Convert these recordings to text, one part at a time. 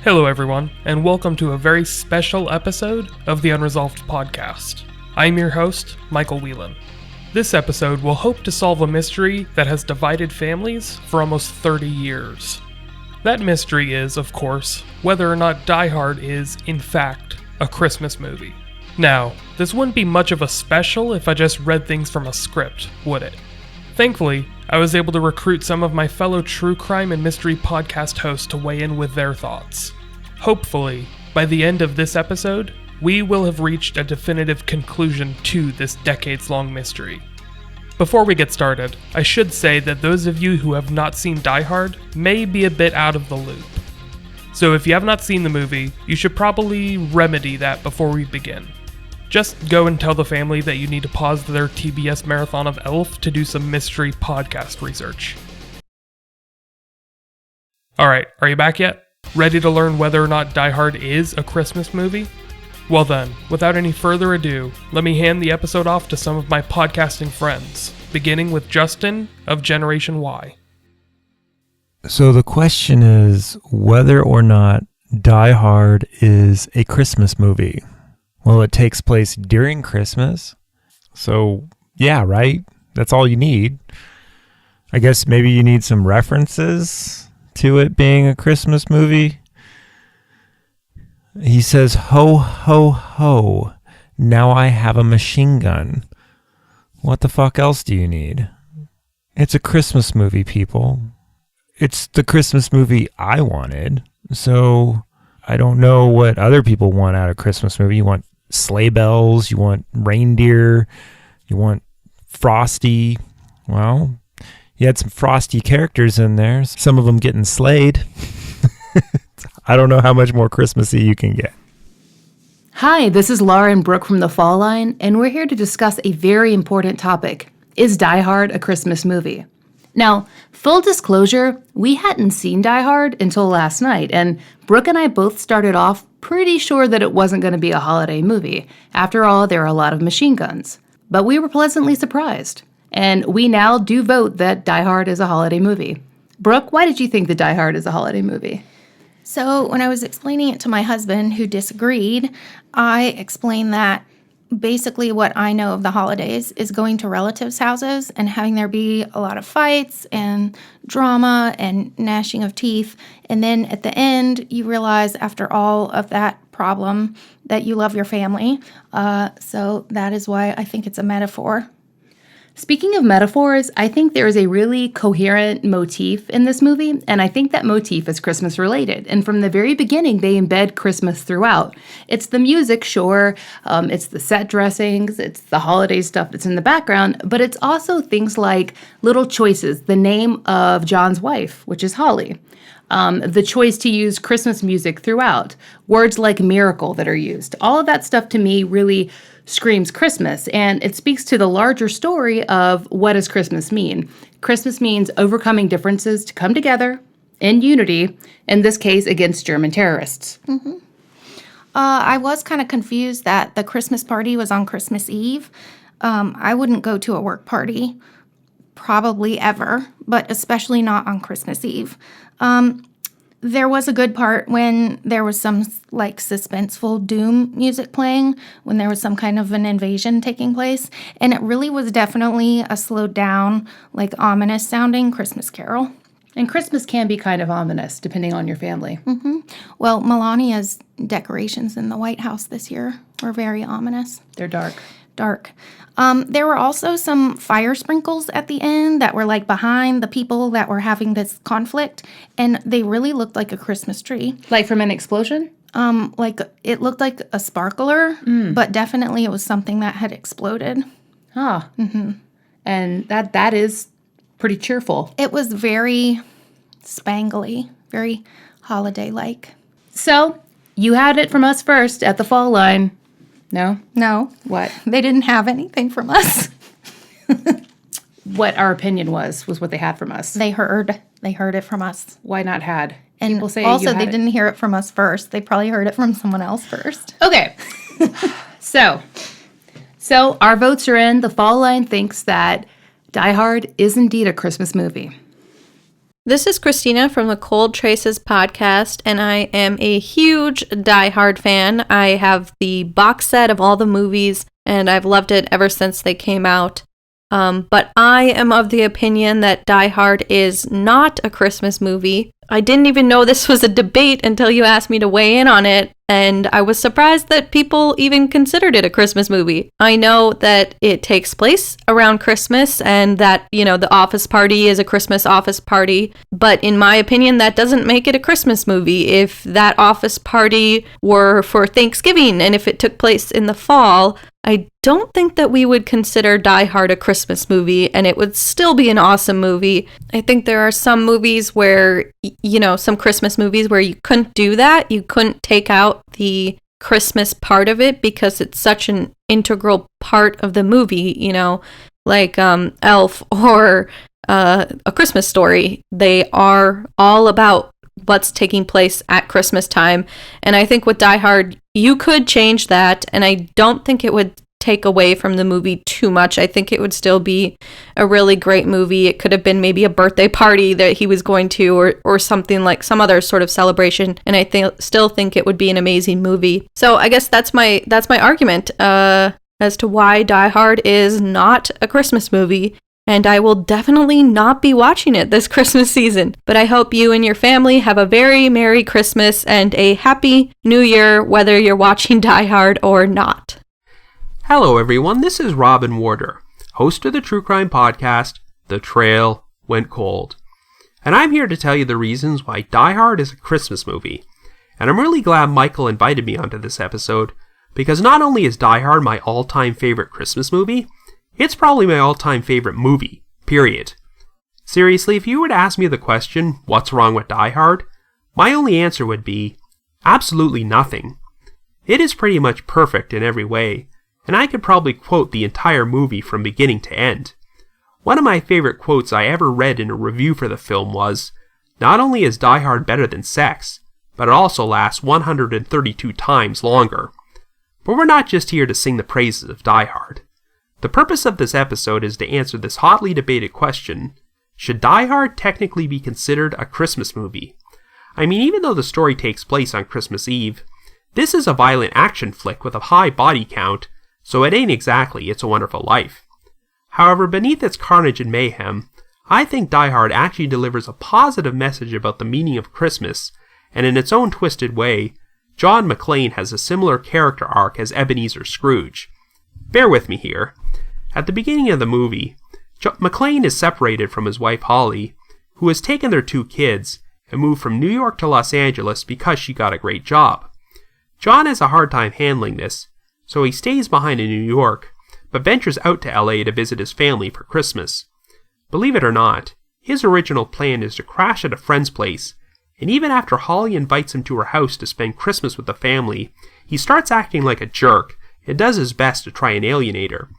Hello, everyone, and welcome to a very special episode of the Unresolved Podcast. I'm your host, Michael Whelan. This episode will hope to solve a mystery that has divided families for almost 30 years. That mystery is, of course, whether or not Die Hard is, in fact, a Christmas movie. Now, this wouldn't be much of a special if I just read things from a script, would it? Thankfully, I was able to recruit some of my fellow true crime and mystery podcast hosts to weigh in with their thoughts. Hopefully, by the end of this episode, we will have reached a definitive conclusion to this decades-long mystery. Before we get started, I should say that those of you who have not seen Die Hard may be a bit out of the loop. So if you have not seen the movie, you should probably remedy that before we begin. Just go and tell the family that you need to pause their TBS marathon of Elf to do some mystery podcast research. Alright, are you back yet? Ready to learn whether or not Die Hard is a Christmas movie? Well then, without any further ado, let me hand the episode off to some of my podcasting friends, beginning with Justin of Generation Y. So the question is whether or not Die Hard is a Christmas movie. Well, it takes place during Christmas. So, yeah, right? That's all you need. I guess maybe you need some references to it being a Christmas movie. He says, ho, ho, ho. Now I have a machine gun. What the fuck else do you need? It's a Christmas movie, people. It's the Christmas movie I wanted. So I don't know what other people want out of Christmas movie. You want sleigh bells, you want reindeer, you want Frosty. Well, you had some Frosty characters in there, some of them getting slayed. I don't know how much more Christmassy you can get. Hi, this is Laura and Brooke from The Fall Line, and we're here to discuss a very important topic. Is Die Hard a Christmas movie? Now, full disclosure, we hadn't seen Die Hard until last night, and Brooke and I both started off pretty sure that it wasn't going to be a holiday movie. After all, there are a lot of machine guns. But we were pleasantly surprised, and we now do vote that Die Hard is a holiday movie. Brooke, why did you think that Die Hard is a holiday movie? So when I was explaining it to my husband, who disagreed, I explained that basically what I know of the holidays is going to relatives' houses and having there be a lot of fights and drama and gnashing of teeth. And then at the end, you realize after all of that problem that you love your family. So that is why I think it's a metaphor. Speaking of metaphors, I think there is a really coherent motif in this movie, and I think that motif is Christmas related. And from the very beginning, they embed Christmas throughout. It's the music, sure, it's the set dressings, it's the holiday stuff that's in the background, but it's also things like little choices, the name of John's wife, which is Holly. The choice to use Christmas music throughout, words like miracle that are used. All of that stuff to me really screams Christmas, and it speaks to the larger story of what does Christmas mean. Christmas means overcoming differences to come together in unity, in this case against German terrorists. Mm-hmm. I was kind of confused that the Christmas party was on Christmas Eve. I wouldn't go to a work party, probably ever, but especially not on Christmas Eve. There was a good part when there was some like suspenseful doom music playing, when there was some kind of an invasion taking place, and it really was definitely a slowed down, like ominous sounding Christmas carol. And Christmas can be kind of ominous depending on your family. Mm-hmm. Well, Melania's decorations in the White House this year were very ominous. They're dark. Dark. There were also some fire sprinkles at the end that were like behind the people that were having this conflict, and they really looked like a Christmas tree. Like from an explosion? Like it looked like a sparkler, but definitely it was something that had exploded. Ah. Mm-hmm. And that is pretty cheerful. It was very spangly, very holiday-like. So, you had it from us first at the Fall Line. No? No. What? They didn't have anything from us. What our opinion was what they had from us. They heard it from us. Why not had? And people say also they it. Didn't hear it from us first. They probably heard it from someone else first. Okay. So our votes are in. The Fall Line thinks that Die Hard is indeed a Christmas movie. This is Christina from the Cold Traces podcast, and I am a huge Die Hard fan. I have the box set of all the movies, and I've loved it ever since they came out. But I am of the opinion that Die Hard is not a Christmas movie. I didn't even know this was a debate until you asked me to weigh in on it, and I was surprised that people even considered it a Christmas movie. I know that it takes place around Christmas and that, the office party is a Christmas office party, but in my opinion, that doesn't make it a Christmas movie. If that office party were for Thanksgiving and if it took place in the fall, I don't think that we would consider Die Hard a Christmas movie, and it would still be an awesome movie. I think there are some movies where, some Christmas movies where you couldn't do that. You couldn't take out the Christmas part of it because it's such an integral part of the movie, like Elf or A Christmas Story. They are all about what's taking place at Christmas time. And I think with Die Hard, you could change that, and I don't think it would take away from the movie too much. I think it would still be a really great movie. It could have been maybe a birthday party that he was going to, or something like some other sort of celebration, and I still think it would be an amazing movie. So I guess that's my argument as to why Die Hard is not a Christmas movie. And I will definitely not be watching it this Christmas season. But I hope you and your family have a very Merry Christmas and a Happy New Year, whether you're watching Die Hard or not. Hello everyone, this is Robin Warder, host of the true crime podcast, The Trail Went Cold. And I'm here to tell you the reasons why Die Hard is a Christmas movie. And I'm really glad Michael invited me onto this episode, because not only is Die Hard my all-time favorite Christmas movie, it's probably my all-time favorite movie, period. Seriously, if you were to ask me the question, what's wrong with Die Hard? My only answer would be, absolutely nothing. It is pretty much perfect in every way, and I could probably quote the entire movie from beginning to end. One of my favorite quotes I ever read in a review for the film was, not only is Die Hard better than sex, but it also lasts 132 times longer. But we're not just here to sing the praises of Die Hard. The purpose of this episode is to answer this hotly debated question, should Die Hard technically be considered a Christmas movie? I mean, even though the story takes place on Christmas Eve, this is a violent action flick with a high body count, so it ain't exactly It's a Wonderful Life. However, beneath its carnage and mayhem, I think Die Hard actually delivers a positive message about the meaning of Christmas, and in its own twisted way, John McClane has a similar character arc as Ebenezer Scrooge. Bear with me here. At the beginning of the movie, McClane is separated from his wife Holly, who has taken their 2 kids and moved from New York to Los Angeles because she got a great job. John has a hard time handling this, so he stays behind in New York, but ventures out to LA to visit his family for Christmas. Believe it or not, his original plan is to crash at a friend's place, and even after Holly invites him to her house to spend Christmas with the family, he starts acting like a jerk and does his best to try and alienate her.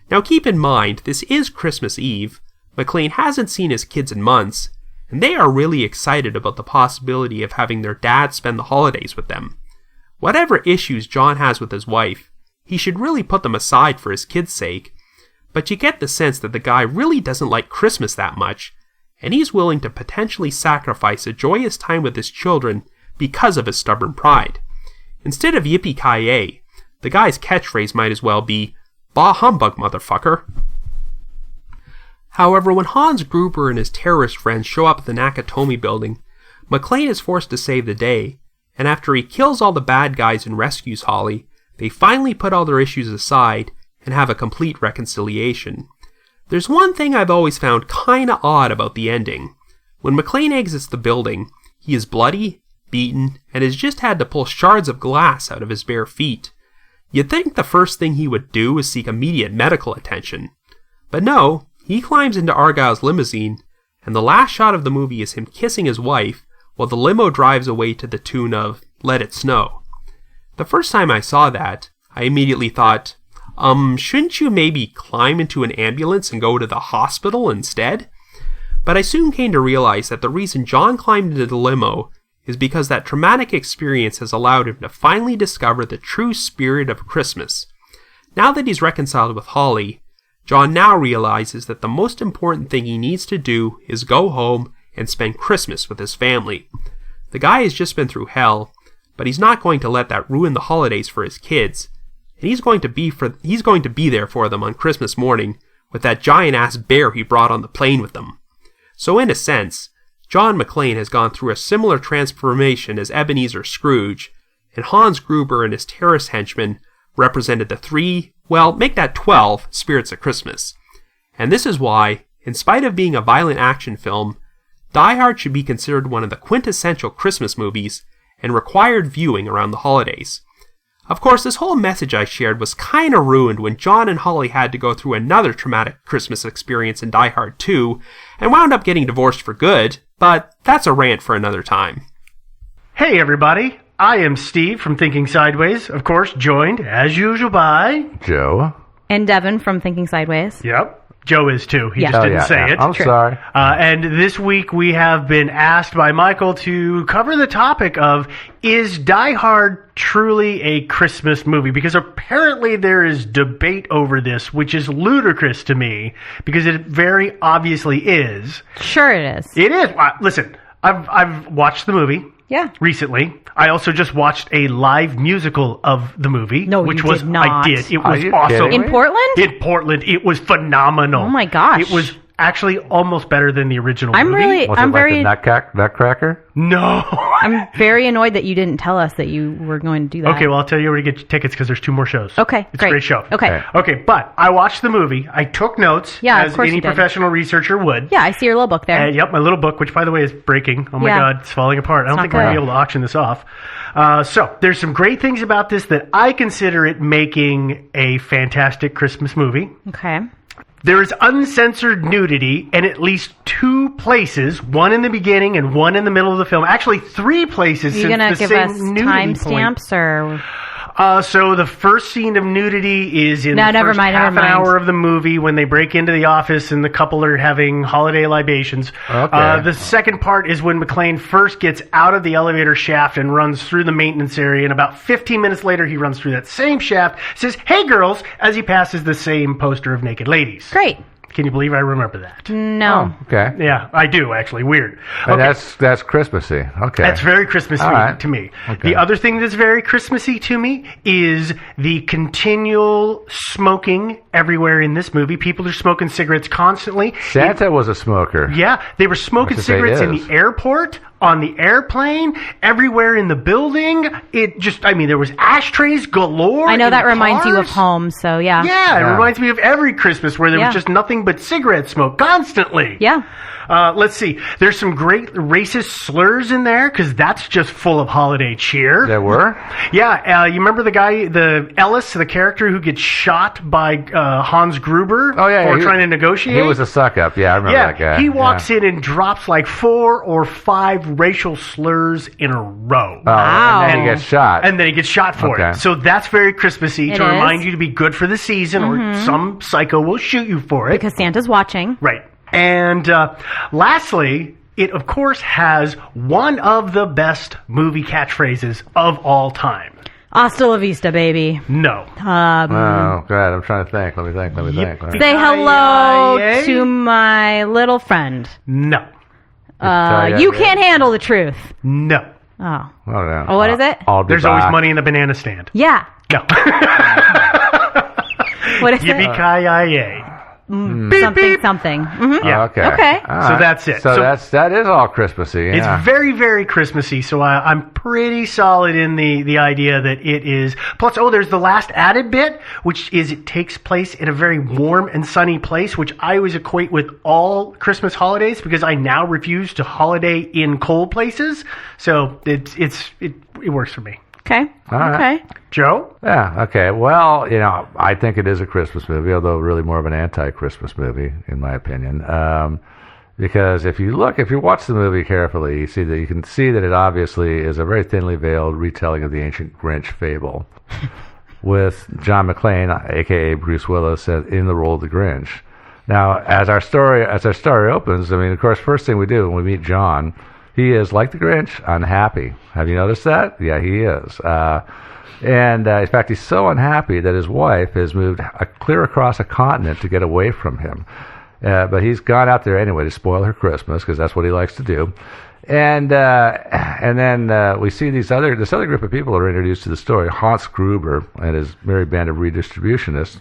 Now keep in mind, this is Christmas Eve, McClane hasn't seen his kids in months, and they are really excited about the possibility of having their dad spend the holidays with them. Whatever issues John has with his wife, he should really put them aside for his kids' sake, but you get the sense that the guy really doesn't like Christmas that much, and he's willing to potentially sacrifice a joyous time with his children because of his stubborn pride. Instead of yippee-ki-yay, the guy's catchphrase might as well be, bah humbug, motherfucker. However, when Hans Gruber and his terrorist friends show up at the Nakatomi building, McClane is forced to save the day, and after he kills all the bad guys and rescues Holly, they finally put all their issues aside and have a complete reconciliation. There's one thing I've always found kinda odd about the ending. When McClane exits the building, he is bloody, beaten, and has just had to pull shards of glass out of his bare feet. You'd think the first thing he would do is seek immediate medical attention. But no, he climbs into Argyle's limousine, and the last shot of the movie is him kissing his wife while the limo drives away to the tune of Let It Snow. The first time I saw that, I immediately thought, shouldn't you maybe climb into an ambulance and go to the hospital instead? But I soon came to realize that the reason John climbed into the limo is because that traumatic experience has allowed him to finally discover the true spirit of Christmas. Now that he's reconciled with Holly, John now realizes that the most important thing he needs to do is go home and spend Christmas with his family. The guy has just been through hell, but he's not going to let that ruin the holidays for his kids. And he's going to be there for them on Christmas morning with that giant-ass bear he brought on the plane with him. So in a sense, John McClane has gone through a similar transformation as Ebenezer Scrooge, and Hans Gruber and his terrorist henchmen represented the 3, well, make that 12 spirits of Christmas. And this is why, in spite of being a violent action film, Die Hard should be considered one of the quintessential Christmas movies and required viewing around the holidays. Of course, this whole message I shared was kinda ruined when John and Holly had to go through another traumatic Christmas experience in Die Hard 2 and wound up getting divorced for good, but that's a rant for another time. Hey everybody, I am Steve from Thinking Sideways, of course, joined, as usual, by... Joe. And Devin from Thinking Sideways. Yep. Joe is too. He Yeah. just didn't say it. I'm sorry. And this week we have been asked by Michael to cover the topic of, is Die Hard truly a Christmas movie? Because apparently there is debate over this, which is ludicrous to me, because it very obviously is. Sure it is. It is. Listen, I've watched the movie. Yeah. Recently. I also just watched a live musical of the movie. No, which you was did not. I did. It Are was you awesome. kidding me? In Portland? In Portland. It was phenomenal. Oh my gosh. It was actually almost better than the original I'm movie. really, Was I'm it like very, the Nutcracker? No. I'm very annoyed that you didn't tell us that you were going to do that. Okay, well, I'll tell you where to get your tickets because there's 2 more shows. Okay, It's great. a great show. Okay. Okay, but I watched the movie. I took notes, Yeah, of as course any you did. professional researcher would. Yeah, I see your little book there. Yep, my little book, which, by the way, is breaking. Oh, my Yeah. God, it's falling apart. I don't not think we're going to good. be able to auction this off. So, there's some great things about this that I consider it making a fantastic Christmas movie. Okay. There is uncensored nudity in at least 2 places, one in the beginning and one in the middle of the film. Actually, 3 places. Are you since going to the give same us nudity point. timestamps or? So the first scene of nudity is in No, the never first mind, half never an mind. hour of the movie when they break into the office and the couple are having holiday libations. Okay. The second part is when McClane first gets out of the elevator shaft and runs through the maintenance area, and about 15 minutes later he runs through that same shaft, says, "Hey girls," as he passes the same poster of naked ladies. Great. Can you believe I remember that? No. Okay. Yeah, I do, actually. Weird. And that's Christmassy. Okay. That's very Christmassy All right. to me. Okay. The other thing that's very Christmassy to me is the continual smoking everywhere in this movie. People are smoking cigarettes constantly. Santa was a smoker. Yeah, they were smoking What's to say cigarettes in is? the airport, on the airplane, everywhere in the building. There was ashtrays galore. I know in that reminds you of cars. home, so yeah. Yeah, it Yeah. reminds me of every Christmas where there Yeah. was just nothing but cigarette smoke constantly. Yeah. Let's see. There's some great racist slurs in there because that's just full of holiday cheer. There were? Yeah, you remember the guy, the Ellis, the character who gets shot by Hans Gruber Oh, yeah. for he- trying to negotiate? He was a suck-up. Yeah, I remember yeah, that guy. he walks in and drops like 4 or 5 racial slurs in a row. Oh, Wow. and then he gets shot. And then he gets shot for Okay. it. So that's very Christmassy It to is. remind you to be good for the season or some psycho will shoot you for it. Because Santa's watching. Right. And lastly, it of course has one of the best movie catchphrases of all time. Hasta la vista, baby. No. Oh, God. I'm trying to think. Let me think. Yippee. Say hello Yay. to my little friend. No. You can't handle the truth. No. Oh. Oh, no. Oh, what is it? I'll be There's always back. money in the banana stand. Yeah. No. What is it? Yippee-ki-yay. Something. Mm-hmm. Yeah. Okay. Okay. All So right. that's it. So, So- that is all Christmassy. Yeah. It's very, very Christmassy, so I'm pretty solid in the idea that it is. Plus, there's the last added bit, which is it takes place in a very warm and sunny place, which I always equate with all Christmas holidays because I now refuse to holiday in cold places. So it works for me. Okay. All right. Okay. Joe? Yeah, okay. Well, I think it is a Christmas movie, although really more of an anti-Christmas movie, in my opinion. Because if you watch the movie carefully, you can see that it obviously is a very thinly veiled retelling of the ancient Grinch fable, with John McClane, aka Bruce Willis, in the role of the Grinch. Now, as our story opens, of course, first thing we do when we meet John, he is, like the Grinch, unhappy. Have you noticed that? Yeah, he is. And in fact, he's so unhappy that his wife has moved clear across a continent to get away from him. But he's gone out there anyway to spoil her Christmas because that's what he likes to do. And then we see this other group of people are introduced to the story. Hans Gruber and his merry band of redistributionists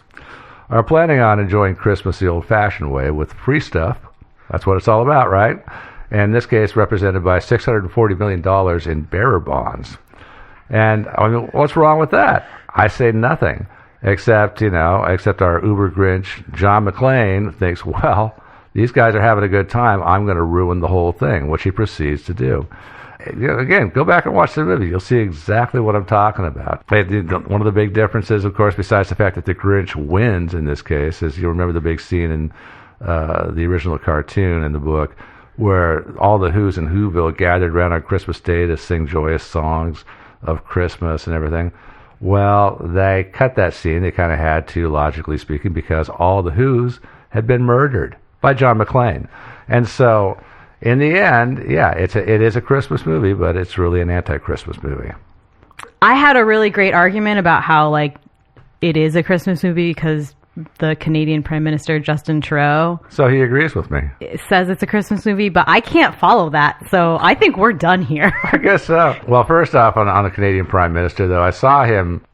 are planning on enjoying Christmas the old-fashioned way with free stuff. That's what it's all about, right? And in this case, represented by $640 million in bearer bonds. And I mean, what's wrong with that? I say nothing, except our Uber Grinch, John McClane, thinks, well, these guys are having a good time. I'm going to ruin the whole thing, which he proceeds to do. Again, go back and watch the movie. You'll see exactly what I'm talking about. One of the big differences, of course, besides the fact that the Grinch wins in this case, is you remember the big scene in the original cartoon in the book where all the Who's in Whoville gathered around on Christmas Day to sing joyous songs of Christmas and everything. Well, they cut that scene. They kind of had to, logically speaking, because all the Who's had been murdered by John McClane. And so, in the end, yeah, it is a Christmas movie, but it's really an anti-Christmas movie. I had a really great argument about how, like, it is a Christmas movie because the Canadian Prime Minister, Justin Trudeau... So he agrees with me. ...says it's a Christmas movie, but I can't follow that, so I think we're done here. I guess so. Well, first off, on the Canadian Prime Minister, though, I saw him...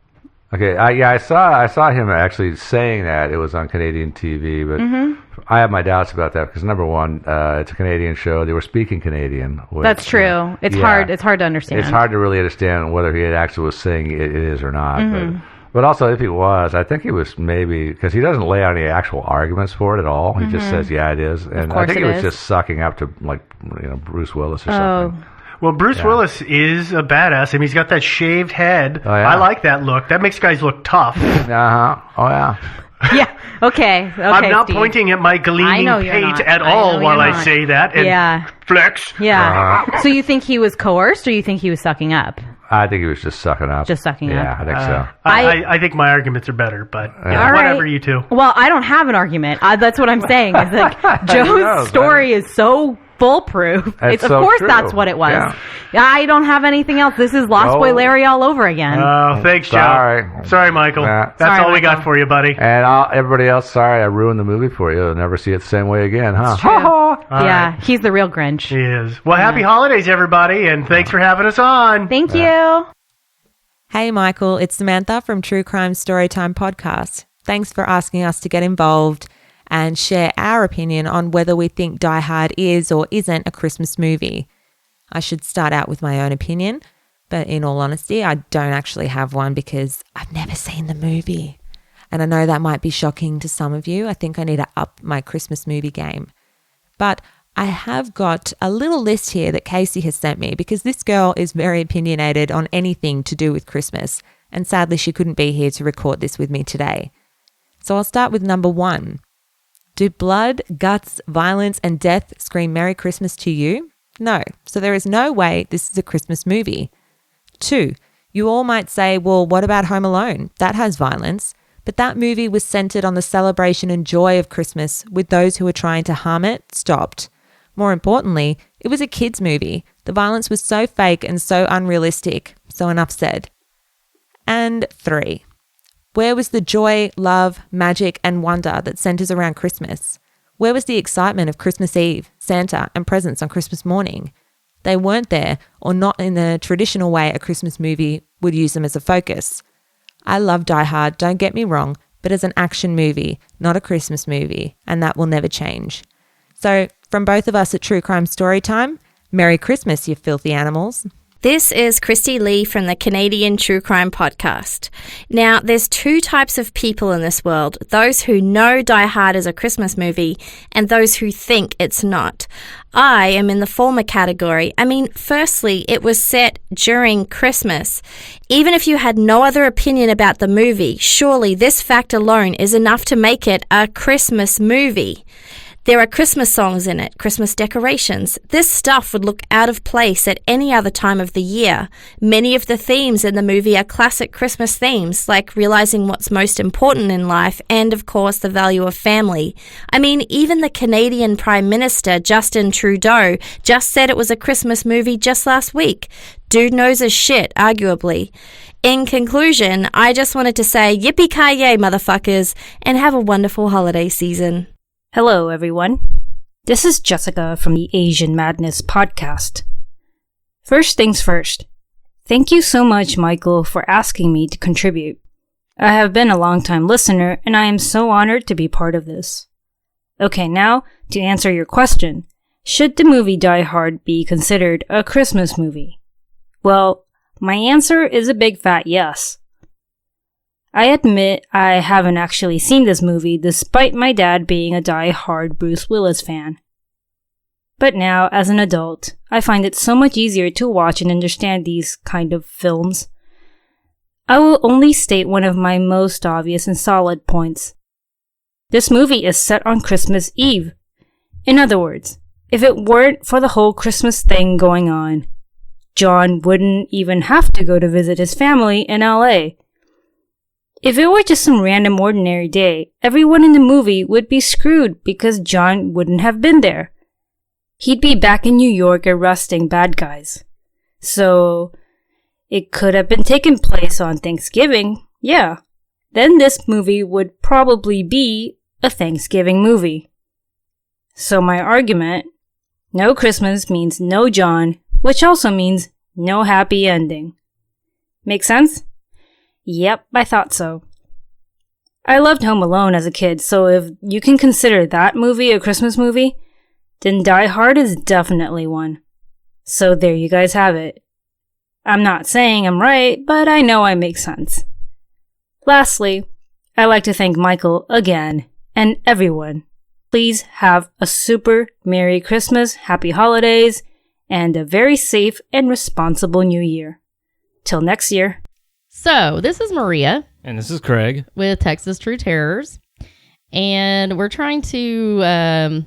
Okay, I saw him actually saying that it was on Canadian TV, but I have my doubts about that because number one, it's a Canadian show. They were speaking Canadian. Which, that's true. It's hard. It's hard to understand. It's hard to really understand whether he actually was saying it is or not. But also, if he was, I think he was maybe because he doesn't lay out any actual arguments for it at all. He just says, "Yeah, it is," and I think he was just sucking up to Bruce Willis or something. Well, Bruce Willis is a badass. I mean, he's got that shaved head. Oh, yeah. I like that look. That makes guys look tough. Uh-huh. Oh, yeah. Yeah. Okay. I'm not Steve. pointing at my gleaming pate at all while I say that. And flex. Yeah. So you think he was coerced or you think he was sucking up? I think he was just sucking up. Just sucking up? Yeah, I think so. I think my arguments are better, but whatever, you two. Well, I don't have an argument. That's what I'm saying. It's like Joe's story is so foolproof. It's of so course true. That's what it was. Yeah. I don't have anything else. This is Lost Boy Larry all over again. Oh, thanks, Joe. Sorry, Michael. That's Sorry, all we Michael. got for you, buddy. And everybody else, sorry, I ruined the movie for you. I'll never see it the same way again, huh? It's true. Yeah, he's the real Grinch. He is. Well, happy holidays, everybody, and thanks for having us on. Thank you. Hey, Michael, it's Samantha from True Crime Storytime Podcast. Thanks for asking us to get involved and share our opinion on whether we think Die Hard is or isn't a Christmas movie. I should start out with my own opinion, but in all honesty, I don't actually have one because I've never seen the movie. And I know that might be shocking to some of you. I think I need to up my Christmas movie game. But I have got a little list here that Casey has sent me because this girl is very opinionated on anything to do with Christmas, and sadly she couldn't be here to record this with me today. So I'll start with number 1. Do blood, guts, violence, and death scream Merry Christmas to you? No. So there is no way this is a Christmas movie. 2. You all might say, well, what about Home Alone? That has violence. But that movie was centered on the celebration and joy of Christmas, with those who were trying to harm it stopped. More importantly, it was a kids' movie. The violence was so fake and so unrealistic. So enough said. And 3. Where was the joy, love, magic, and wonder that centers around Christmas? Where was the excitement of Christmas Eve, Santa, and presents on Christmas morning? They weren't there, or not in the traditional way a Christmas movie would use them as a focus. I love Die Hard, don't get me wrong, but as an action movie, not a Christmas movie, and that will never change. So, from both of us at True Crime Storytime, Merry Christmas, you filthy animals. This is Christy Lee from the Canadian True Crime Podcast. Now, there's 2 types of people in this world, those who know Die Hard is a Christmas movie and those who think it's not. I am in the former category. I mean, firstly, it was set during Christmas. Even if you had no other opinion about the movie, surely this fact alone is enough to make it a Christmas movie. There are Christmas songs in it, Christmas decorations. This stuff would look out of place at any other time of the year. Many of the themes in the movie are classic Christmas themes, like realizing what's most important in life and, of course, the value of family. I mean, even the Canadian Prime Minister, Justin Trudeau, just said it was a Christmas movie just last week. Dude knows his shit, arguably. In conclusion, I just wanted to say yippee-ki-yay, motherfuckers, and have a wonderful holiday season. Hello, everyone. This is Jessica from the Asian Madness podcast. First things first, thank you so much, Michael, for asking me to contribute. I have been a long-time listener, and I am so honored to be part of this. Okay, now, to answer your question, should the movie Die Hard be considered a Christmas movie? Well, my answer is a big fat yes. I admit I haven't actually seen this movie despite my dad being a die-hard Bruce Willis fan. But now, as an adult, I find it so much easier to watch and understand these kind of films. I will only state one of my most obvious and solid points. This movie is set on Christmas Eve. In other words, if it weren't for the whole Christmas thing going on, John wouldn't even have to go to visit his family in LA. If it were just some random ordinary day, everyone in the movie would be screwed because John wouldn't have been there. He'd be back in New York arresting bad guys. So, it could have been taking place on Thanksgiving, yeah. Then this movie would probably be a Thanksgiving movie. So my argument, no Christmas means no John, which also means no happy ending. Make sense? Yep, I thought so. I loved Home Alone as a kid, so if you can consider that movie a Christmas movie, then Die Hard is definitely one. So there you guys have it. I'm not saying I'm right, but I know I make sense. Lastly, I'd like to thank Michael again, and everyone. Please have a super Merry Christmas, Happy Holidays, and a very safe and responsible New Year. Till next year. So, this is Maria. And this is Craig. With Texas True Terrors. And we're trying to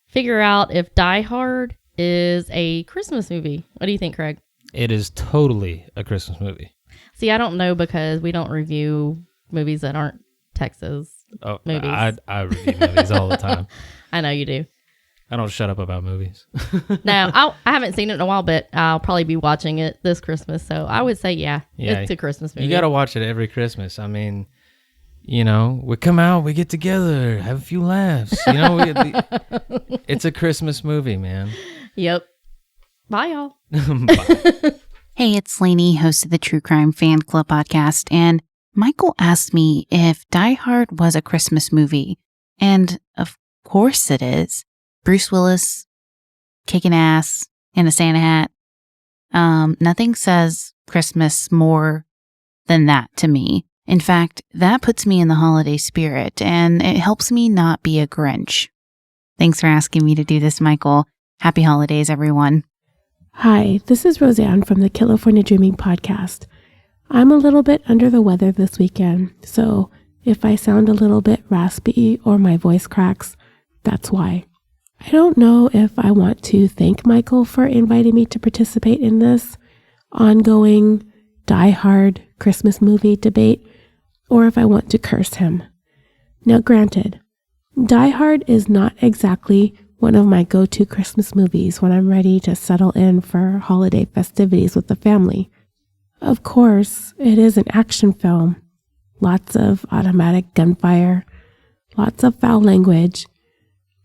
figure out if Die Hard is a Christmas movie. What do you think, Craig? It is totally a Christmas movie. See, I don't know because we don't review movies that aren't Texas movies. I review movies all the time. I know you do. I don't shut up about movies. Now, I haven't seen it in a while, but I'll probably be watching it this Christmas. So I would say, yeah, it's a Christmas movie. You got to watch it every Christmas. I mean, you know, we come out, we get together, have a few laughs. You know, it's a Christmas movie, man. Yep. Bye, y'all. Bye. Hey, it's Lainey, host of the True Crime Fan Club podcast, and Michael asked me if Die Hard was a Christmas movie. And of course it is. Bruce Willis kicking ass in a Santa hat. Nothing says Christmas more than that to me. In fact, that puts me in the holiday spirit, and it helps me not be a Grinch. Thanks for asking me to do this, Michael. Happy holidays, everyone. Hi, this is Roseanne from the California Dreaming podcast. I'm a little bit under the weather this weekend, so if I sound a little bit raspy or my voice cracks, that's why. I don't know if I want to thank Michael for inviting me to participate in this ongoing Die Hard Christmas movie debate, or if I want to curse him. Now granted, Die Hard is not exactly one of my go-to Christmas movies when I'm ready to settle in for holiday festivities with the family. Of course, it is an action film. Lots of automatic gunfire, lots of foul language.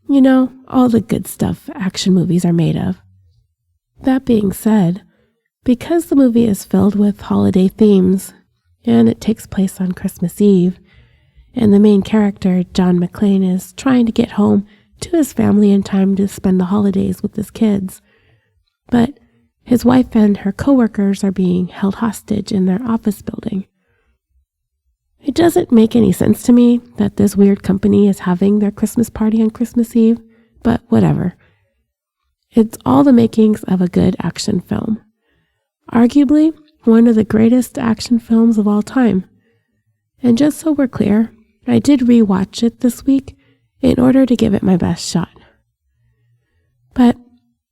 You know, all the good stuff action movies are made of. That being said, because the movie is filled with holiday themes, and it takes place on Christmas Eve, and the main character, John McClane, is trying to get home to his family in time to spend the holidays with his kids. But his wife and her coworkers are being held hostage in their office building. It doesn't make any sense to me that this weird company is having their Christmas party on Christmas Eve, but whatever. It's all the makings of a good action film. Arguably, one of the greatest action films of all time. And just so we're clear, I did rewatch it this week in order to give it my best shot. But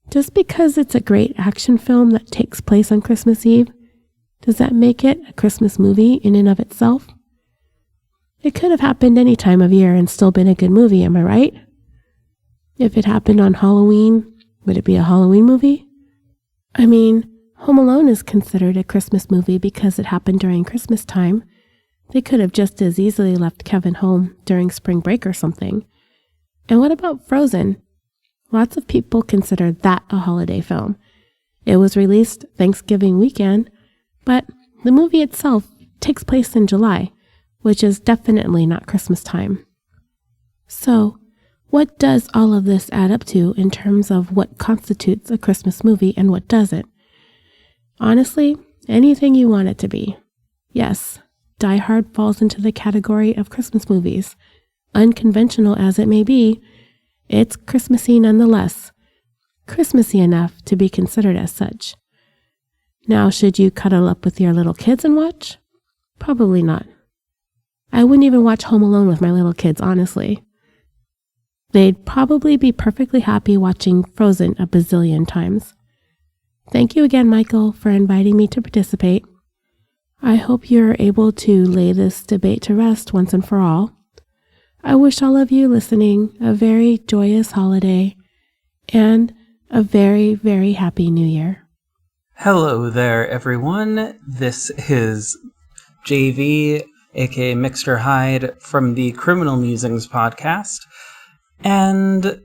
just because it's a great action film that takes place on Christmas Eve, does that make it a Christmas movie in and of itself? It could have happened any time of year and still been a good movie, am I right? If it happened on Halloween, would it be a Halloween movie? I mean, Home Alone is considered a Christmas movie because it happened during Christmas time. They could have just as easily left Kevin home during spring break or something. And what about Frozen? Lots of people consider that a holiday film. It was released Thanksgiving weekend, but the movie itself takes place in July, which is definitely not Christmas time. So, what does all of this add up to in terms of what constitutes a Christmas movie and what doesn't? Honestly, anything you want it to be. Yes, Die Hard falls into the category of Christmas movies. Unconventional as it may be, it's Christmassy nonetheless. Christmassy enough to be considered as such. Now, should you cuddle up with your little kids and watch? Probably not. I wouldn't even watch Home Alone with my little kids, honestly. They'd probably be perfectly happy watching Frozen a bazillion times. Thank you again, Michael, for inviting me to participate. I hope you're able to lay this debate to rest once and for all. I wish all of you listening a very joyous holiday and a very, very happy New Year. Hello there, everyone. This is JV, aka Mixter Hyde, from the Criminal Musings podcast. And,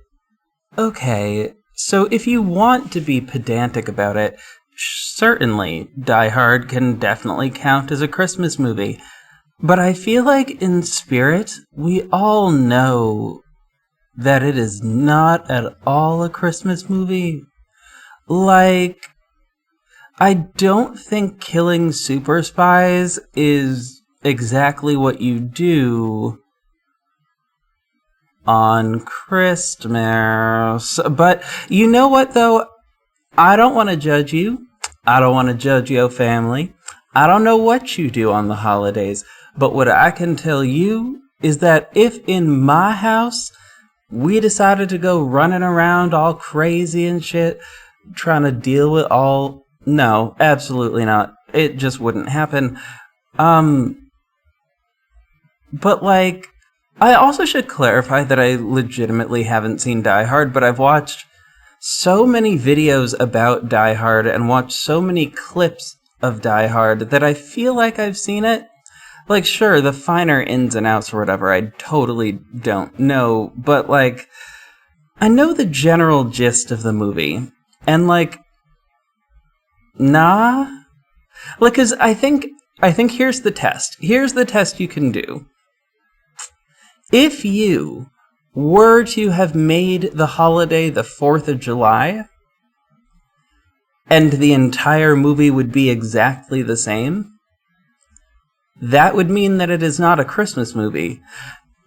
okay, so if you want to be pedantic about it, certainly Die Hard can definitely count as a Christmas movie. But I feel like in spirit, we all know that it is not at all a Christmas movie. Like, I don't think killing super spies is exactly what you do on Christmas. But you know what, though? I don't want to judge you. I don't want to judge your family. I don't know what you do on the holidays. But what I can tell you is that if in my house we decided to go running around all crazy and shit, trying to deal with all... No, absolutely not. It just wouldn't happen. But, like, I also should clarify that I legitimately haven't seen Die Hard, but I've watched so many videos about Die Hard and watched so many clips of Die Hard that I feel like I've seen it. Like, sure, the finer ins and outs or whatever, I totally don't know, but, like, I know the general gist of the movie, and, like, nah? Like, 'cause I think here's the test. Here's the test you can do. If you were to have made the holiday the 4th of July, and the entire movie would be exactly the same, that would mean that it is not a Christmas movie.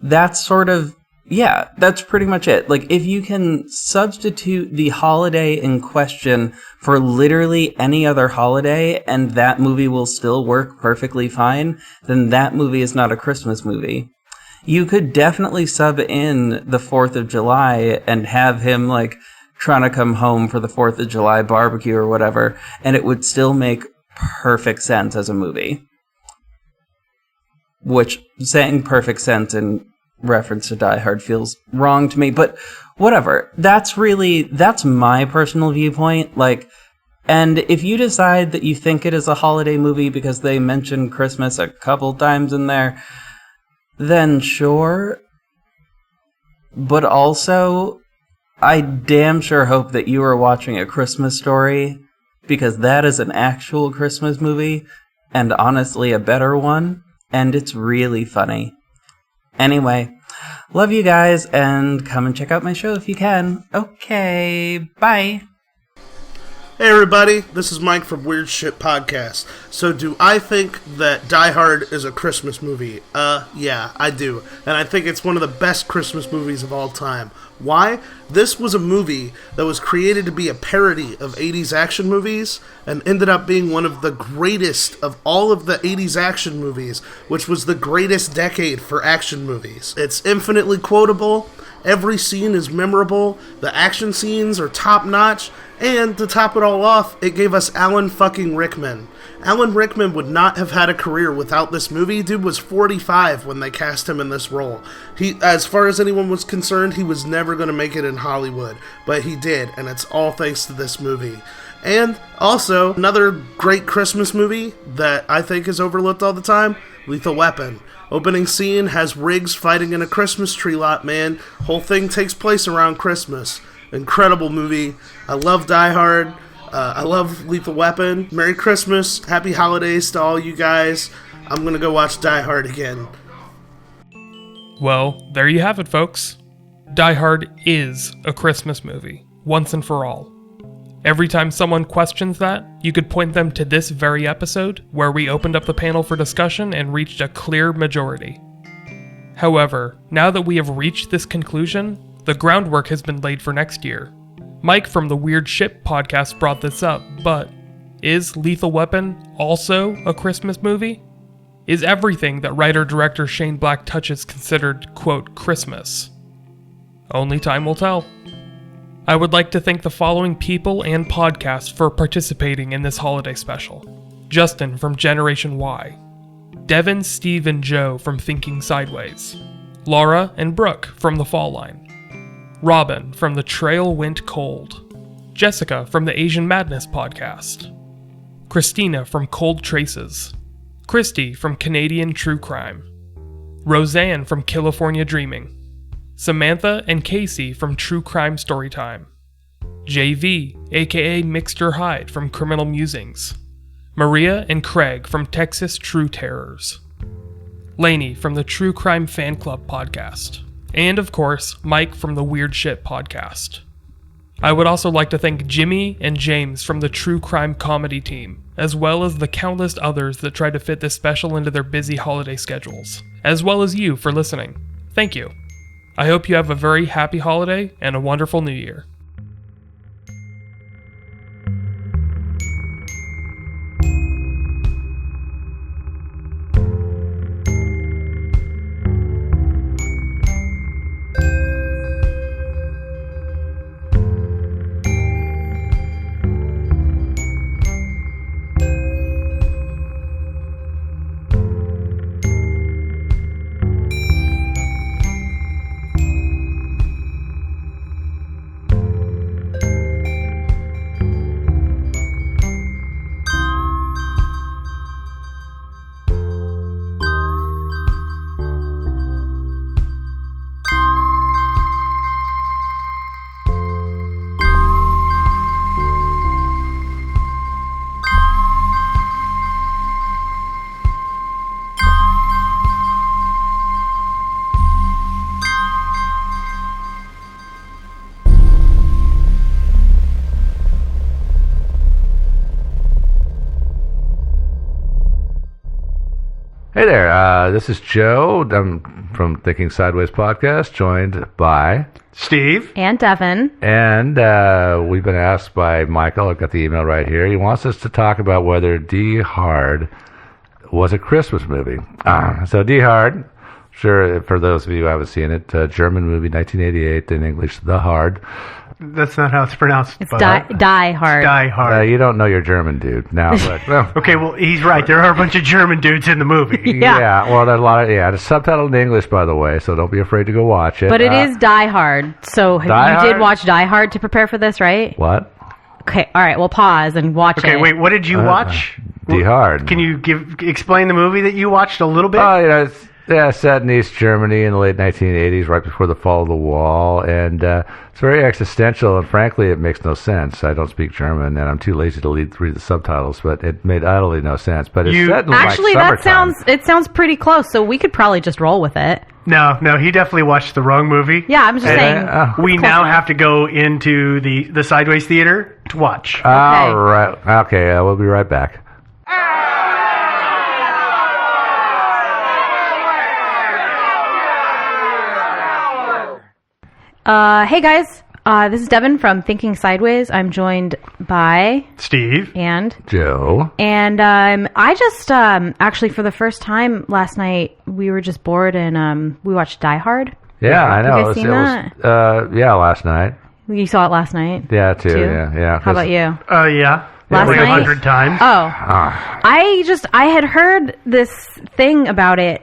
That's sort of, yeah, that's pretty much it. Like, if you can substitute the holiday in question for literally any other holiday and that movie will still work perfectly fine, then that movie is not a Christmas movie. You could definitely sub in the 4th of July and have him, like, trying to come home for the 4th of July barbecue or whatever, and it would still make perfect sense as a movie. Which, saying perfect sense in reference to Die Hard feels wrong to me, but whatever. That's my personal viewpoint. Like, and if you decide that you think it is a holiday movie because they mention Christmas a couple times in there, then sure. But also, I damn sure hope that you are watching A Christmas Story, because that is an actual Christmas movie, and honestly a better one. And it's really funny. Anyway, love you guys, and come and check out my show if you can. Okay, bye. Hey everybody, this is Mike from Weird Shit Podcast. So do I think that Die Hard is a Christmas movie? Yeah, I do. And I think it's one of the best Christmas movies of all time. Why? This was a movie that was created to be a parody of 80s action movies and ended up being one of the greatest of all of the 80s action movies, which was the greatest decade for action movies. It's infinitely quotable, every scene is memorable, the action scenes are top-notch, and to top it all off, it gave us Alan fucking Rickman. Alan Rickman would not have had a career without this movie. Dude was 45 when they cast him in this role. He, as far as anyone was concerned, he was never going to make it in Hollywood, but he did, and it's all thanks to this movie. And also, another great Christmas movie that I think is overlooked all the time, Lethal Weapon. Opening scene has Riggs fighting in a Christmas tree lot, man. Whole thing takes place around Christmas. Incredible movie. I love Die Hard. I love Lethal Weapon. Merry Christmas. Happy holidays to all you guys. I'm gonna go watch Die Hard again. Well, there you have it, folks. Die Hard is a Christmas movie, once and for all. Every time someone questions that, you could point them to this very episode, where we opened up the panel for discussion and reached a clear majority. However, now that we have reached this conclusion, the groundwork has been laid for next year. Mike from the Weird Ship podcast brought this up, but is Lethal Weapon also a Christmas movie? Is everything that writer-director Shane Black touches considered, quote, Christmas? Only time will tell. I would like to thank the following people and podcasts for participating in this holiday special. Justin from Generation Y, Devin, Steve, and Joe from Thinking Sideways, Laura and Brooke from The Fall Line, Robin from The Trail Went Cold, Jessica from the Asian Madness podcast, Christina from Cold Traces, Christy from Canadian True Crime, Roseanne from California Dreaming, Samantha and Casey from True Crime Storytime, JV, aka Mixter Hyde from Criminal Musings, Maria and Craig from Texas True Terrors, Lainey from the True Crime Fan Club podcast, and of course, Mike from the Weird Shit podcast. I would also like to thank Jimmy and James from the True Crime Comedy team, as well as the countless others that tried to fit this special into their busy holiday schedules, as well as you for listening. Thank you. I hope you have a very happy holiday and a wonderful new year. Hey there, this is Joe. I'm from Thinking Sideways podcast, joined by Steve and Devin. And we've been asked by Michael, I've got the email right here. He wants us to talk about whether Die Hard was a Christmas movie. So Die Hard, sure, for those of you who haven't seen it, German movie, 1988, in English, The Hard. That's not how it's pronounced. It's Die Hard. Die Hard. You don't know your German, dude. Now, but well. Okay, well, he's right. There are a bunch of German dudes in the movie. Yeah. Well, there's a lot of It's subtitled in English, by the way, so don't be afraid to go watch it. But it is Die Hard. So you did watch Die Hard to prepare for this, right? What? Okay. All right. We'll pause and watch it. Okay. Wait. What did you watch? Die Hard. Can you explain the movie that you watched a little bit? Oh, it's set in East Germany in the late 1980s, right before the fall of the wall, and it's very existential, and frankly, it makes no sense. I don't speak German, and I'm too lazy to read the subtitles, but it made utterly no sense. But it's set in actually, like that sounds pretty close, so we could probably just roll with it. No, he definitely watched the wrong movie. Yeah, I'm just saying. We now have to go into the Sideways Theater to watch. Okay. All right. Okay, we'll be right back. Hey guys, this is Devin from Thinking Sideways. I'm joined by Steve and Joe. And I just actually for the first time last night we were just bored and we watched Die Hard. Yeah, I know. You guys seen that? Yeah, last night. You saw it last night? Yeah, too. Yeah. How about you? Yeah. Last like night? 100 times. Oh. I had heard this thing about it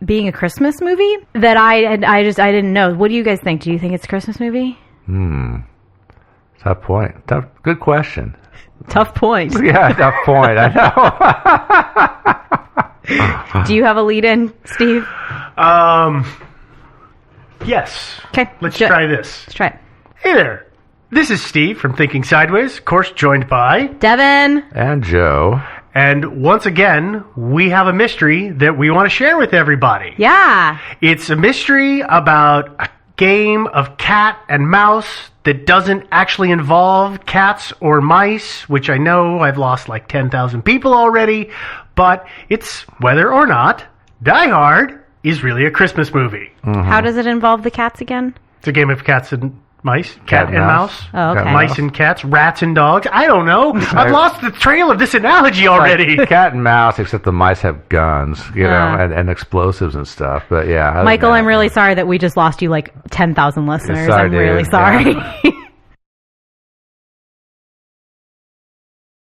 being a Christmas movie that I didn't know. What do you guys think? Do you think it's a Christmas movie? Tough point. Good question. Tough point. Yeah, tough point. I know. Do you have a lead in, Steve? Yes. Okay. Let's try this. Let's try it. Hey there. This is Steve from Thinking Sideways, of course, joined by Devin and Joe. And once again, we have a mystery that we want to share with everybody. Yeah. It's a mystery about a game of cat and mouse that doesn't actually involve cats or mice, which I know I've lost like 10,000 people already, but it's whether or not Die Hard is really a Christmas movie. Mm-hmm. How does it involve the cats again? It's a game of cats and mice, cat and mouse. Oh, okay. Mice and cats, rats and dogs. I don't know. I've lost the trail of this analogy already. Like cat and mouse, except the mice have guns, you know, and explosives and stuff. But yeah. Michael, I'm really sorry that we just lost you like 10,000 listeners. Sorry, I'm really dude. sorry. Yeah.